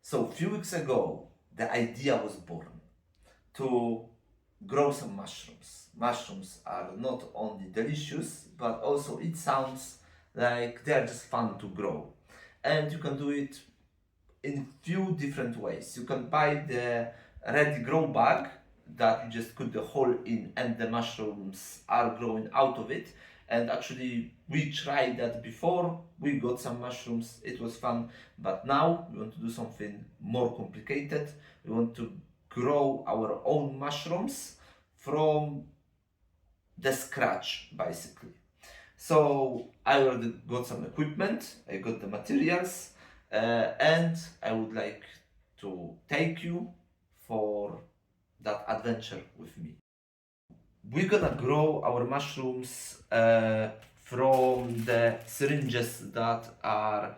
So a few weeks ago, the idea was born to grow some mushrooms. Mushrooms are not only delicious, but also it sounds like they're just fun to grow. And you can do it in few different ways. You can buy the ready grow bag that you just cut the hole in and the mushrooms are growing out of it. And actually we tried that before, we got some mushrooms, it was fun, but now we want to do something more complicated. We want to grow our own mushrooms from the scratch basically. So I already got some equipment, I got the materials, and I would like to take you for that adventure with me. We're gonna grow our mushrooms from the syringes that are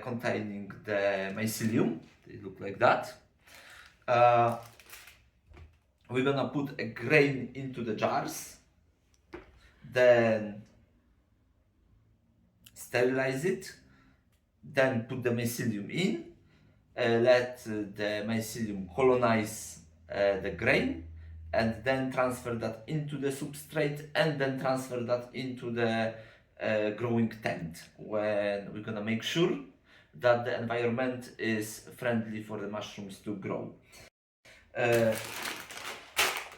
containing the mycelium. They look like that. We're gonna put a grain into the jars, then sterilize it, then put the mycelium in, let the mycelium colonize the grain, and then transfer that into the substrate, and then transfer that into the growing tent, when we're gonna make sure that the environment is friendly for the mushrooms to grow.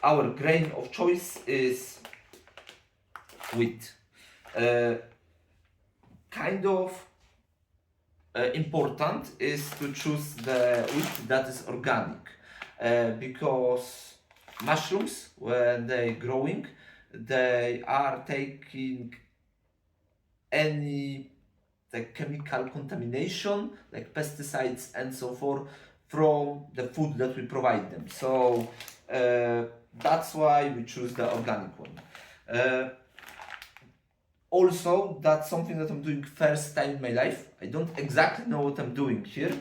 Our grain of choice is wheat. Kind of important is to choose the wheat that is organic, because mushrooms, when they're growing, they are taking any chemical contamination like pesticides and so forth from the food that we provide them. So that's why we choose the organic one. Also, that's something that I'm doing first time in my life. I don't exactly know what I'm doing here,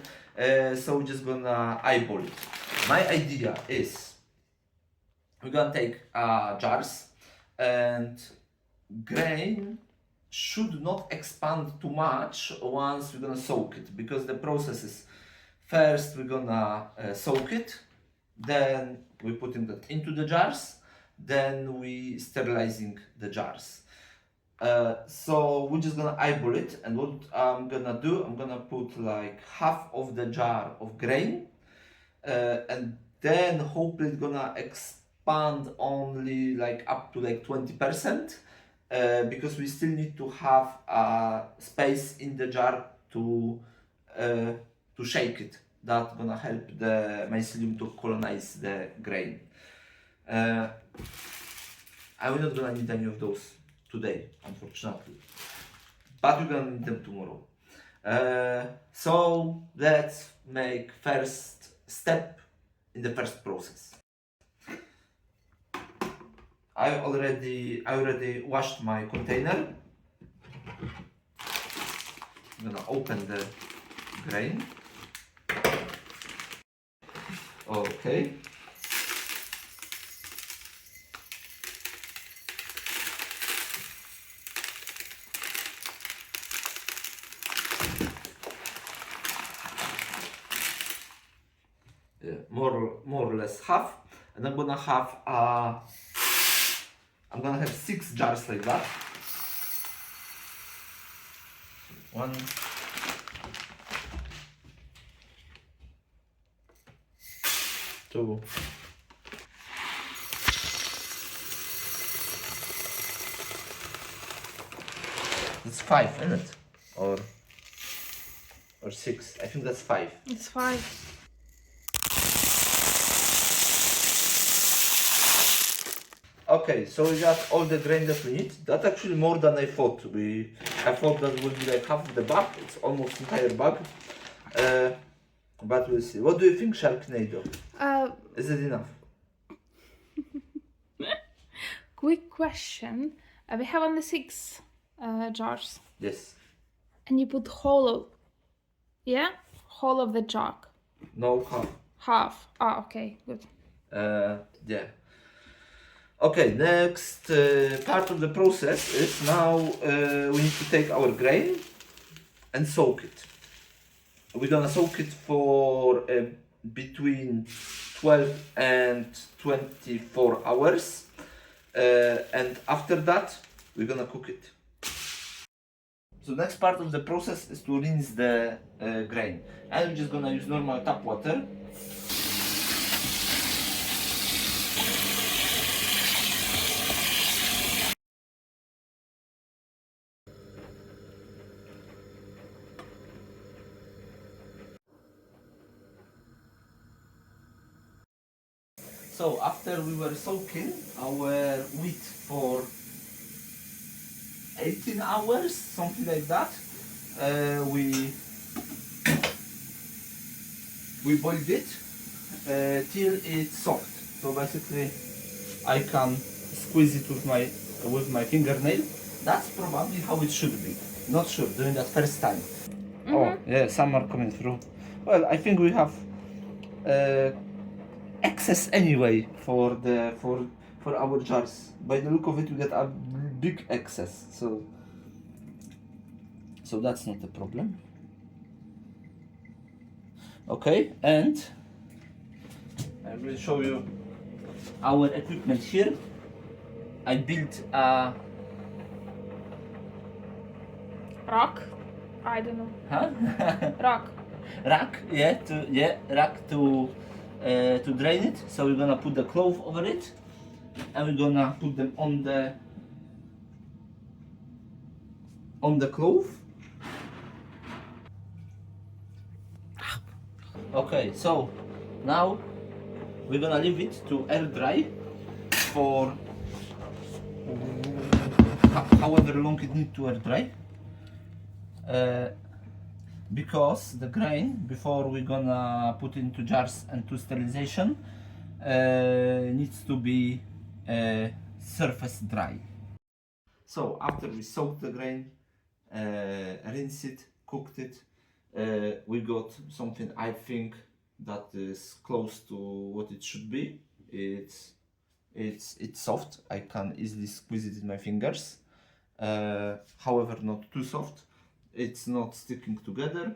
so we're just gonna eyeball it. My idea is we're gonna take jars, and grain should not expand too much once we're gonna soak it, because the process is first we're gonna soak it, then we putting that into the jars, then we sterilizing the jars. So we're just gonna eyeball it, and what I'm gonna do, I'm gonna put like half of the jar of grain, and then hopefully it's gonna expand only like up to like 20%, because we still need to have space in the jar to shake it. That's gonna help the mycelium to colonize the grain. I'm not gonna need any of those today, unfortunately, but we're gonna need them tomorrow. So let's make first step in the first process. I already washed my container. I'm gonna open the grain. Okay. More or less half, and I'm gonna have 6 jars like that. 1, 2, it's 5, isn't it? Or 6? I think that's 5. It's 5. Okay, so we got all the grain that we need. That's actually more than I thought. I thought that would be like half of the bag. It's almost entire bag. But we'll see. What do you think, Sharknado? Is it enough? Quick question. We have only 6 jars. Yes. And you put whole, yeah? Whole of the jug. No, half. Half. Ah, okay, good. Yeah. Okay, next part of the process is now we need to take our grain and soak it. we're gonna soak it for between 12 and 24 hours, and after that we're gonna cook it. So next part of the process is to rinse the grain, and we're just gonna use normal tap water. So after we were soaking our wheat for 18 hours, something like that, we boiled it till it's soft. So basically, I can squeeze it with my fingernail. That's probably how it should be. Not sure, doing that first time. Oh yeah, some are coming through. Well, I think we have excess anyway for our jars. By the look of it, we get a big excess. So that's not a problem. Okay, and I will show you our equipment here. I built a Rock? I don't know. huh? Rock. rack, rack to drain it. So we're gonna put the cloth over it, and we're gonna put them on the cloth. Okay, so now we're gonna leave it to air dry for however long it needs to air dry. Because the grain, before we're gonna put into jars and to sterilization, needs to be surface dry. So after we soaked the grain, rinse it, cooked it, we got something I think that is close to what it should be. It's soft. I can easily squeeze it in my fingers. However, not too soft. It's not sticking together.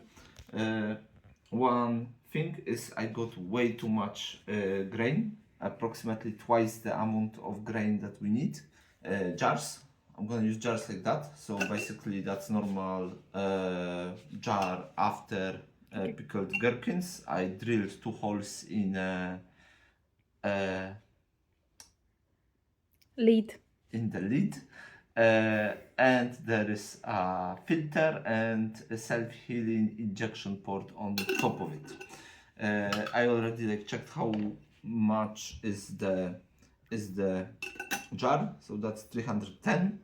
One thing is I got way too much grain, approximately twice the amount of grain that we need. Jars. I'm gonna use jars like that. So basically, that's normal jar after pickled gherkins. I drilled 2 holes in Lead. the lid, and there is a filter and a self-healing injection port on top of it. I already checked how much is the jar, so that's 310.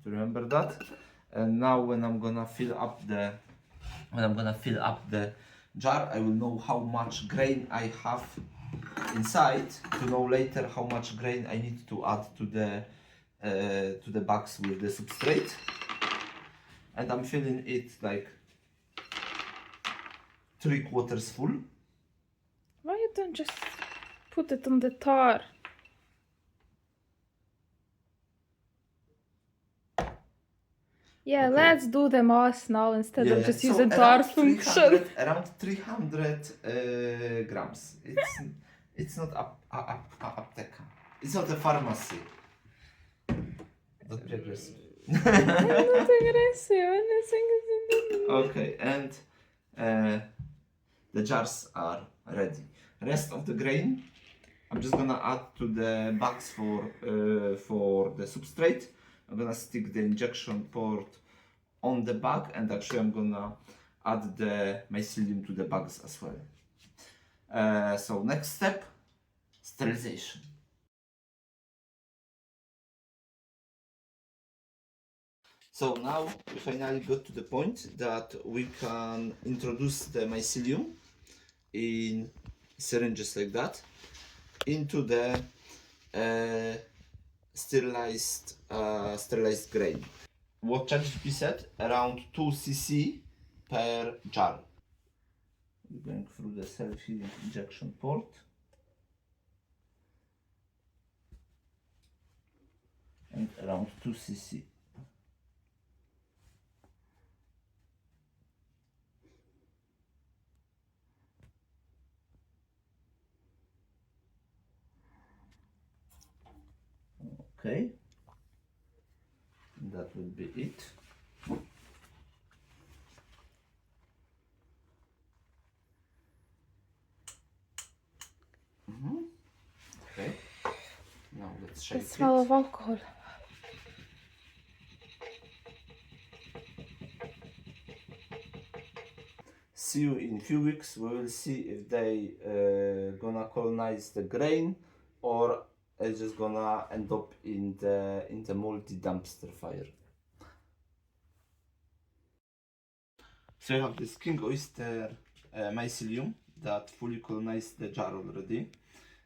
To remember that. And now when I'm gonna fill up the jar, I will know how much grain I have inside, to know later how much grain I need to add to the bags with the substrate. And I'm filling it like 3/4 full. Why you don't just put it on the tar? Yeah, Okay. let's do the mass now instead of just so using tar around function. around 300 grams. It's not a apteka. It's not a pharmacy. Not aggressive. Not aggressive. Okay, and the jars are ready. Rest of the grain, I'm just gonna add to the bags for the substrate. I'm gonna stick the injection port on the bag, and actually I'm gonna add the mycelium to the bags as well. So next step, sterilization. So now we finally got to the point that we can introduce the mycelium in syringes like that into the sterilized grain. What ChatGPT said, around 2 cc per jar. We're going through the self-healing injection port. And around 2 cc. Okay, that would be it. Okay, now let's The shake smell it. of alcohol. See you in few weeks. We will see if they gonna colonize the grain or it's just gonna end up in the multi dumpster fire. So I have this king oyster mycelium that fully colonized the jar already,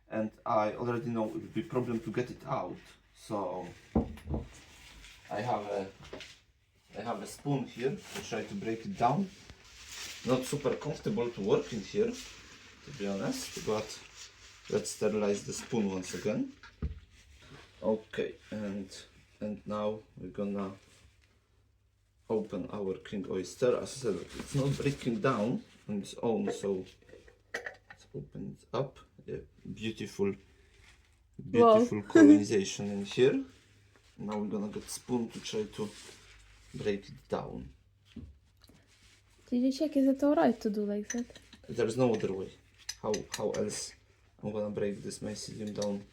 and I already know it will be problem to get it out. So I have a spoon here to try to break it down. Not super comfortable to work in here, to be honest, but let's sterilize the spoon once again. Okay, and now we're gonna open our king oyster. As I said, it's not breaking down on its own, so let's open it up. Yeah, beautiful colonization in here. Now we're gonna get spoon to try to break it down. Did you check, is it alright to do like that? There's no other way. How else I'm gonna break this mycelium down?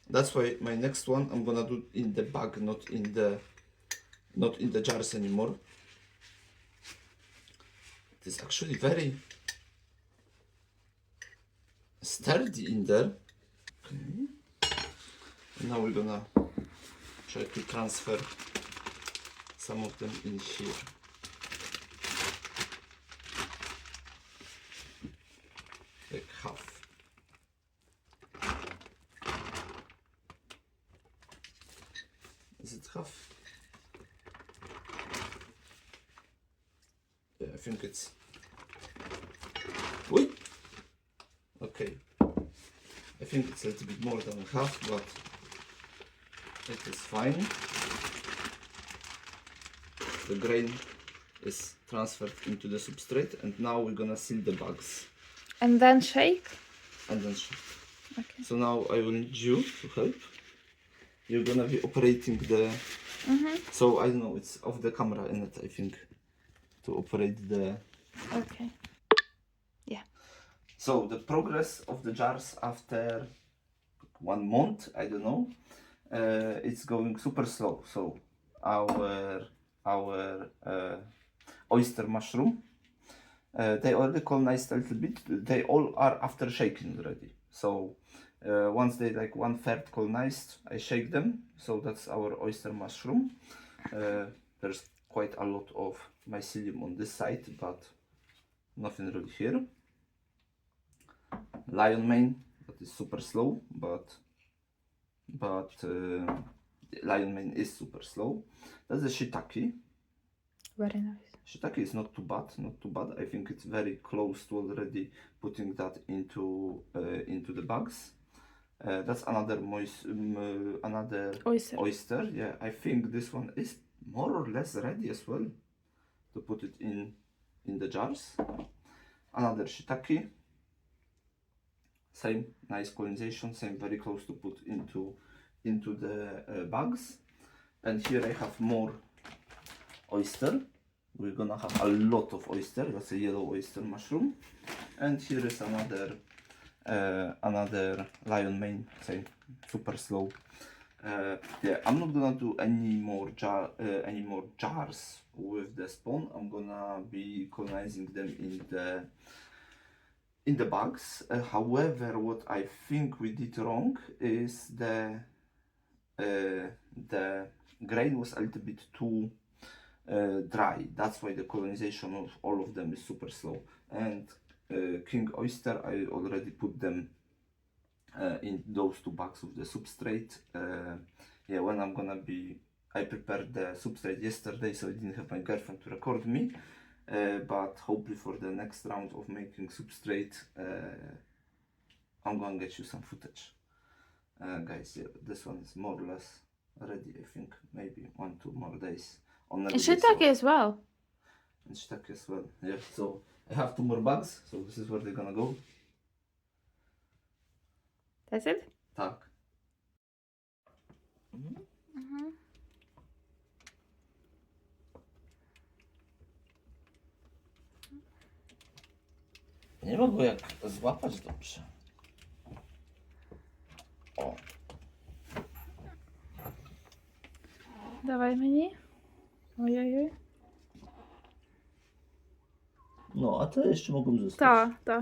That's why my next one I'm gonna do in the bag, not in the jars anymore. It is actually very sturdy in there. Okay. Now we're gonna try to transfer some of them in here. Like half. Is it half? Yeah, I think it's... Wait! Okay. I think it's a little bit more than half, but it is fine. The grain is transferred into the substrate, and now we're gonna seal the bags. And then shake? And then shake. Okay. So now I will need you to help. You're gonna be operating the... So I don't know, it's off the camera in it, I think, to operate the... Okay. Yeah. So the progress of the jars after 1 month, I don't know, it's going super slow. So our oyster mushroom, they already colonized a little bit. They all are after shaking already. So once they like 1/3 colonized, I shake them. So that's our oyster mushroom. There's quite a lot of mycelium on this side, but nothing really here. Lion mane, that is super slow, but lion mane is super slow. That's the shiitake. Very nice. Shiitake is not too bad. I think it's very close to already putting that into the bags. That's another another oyster. Yeah, I think this one is more or less ready as well to put it in the jars. Another shiitake. Same nice colonization, same very close to put into the bags. And here I have more oyster. We're gonna have a lot of oyster. That's a yellow oyster mushroom. And here is another lion mane, same, super slow. Yeah, I'm not gonna do any more jars with the spawn. I'm gonna be colonizing them in the bags. However, what I think we did wrong is the grain was a little bit too dry. That's why the colonization of all of them is super slow. And king oyster, I already put them in those 2 bags of the substrate. Yeah, when I'm gonna be, I prepared the substrate yesterday, so I didn't have my girlfriend to record me. But hopefully for the next round of making substrate, I'm gonna get you some footage. Guys, yeah, this one is more or less ready. I think maybe 1-2 more days. And shiitake as well. And shiitake as well. Yeah, so I have 2 more bags, so this is where they're gonna go. That's it? Tak. Nie mogę jak złapać dobrze. O. Dawaj menu. Ojej. No, a te jeszcze mogą zostać. Ta, ta.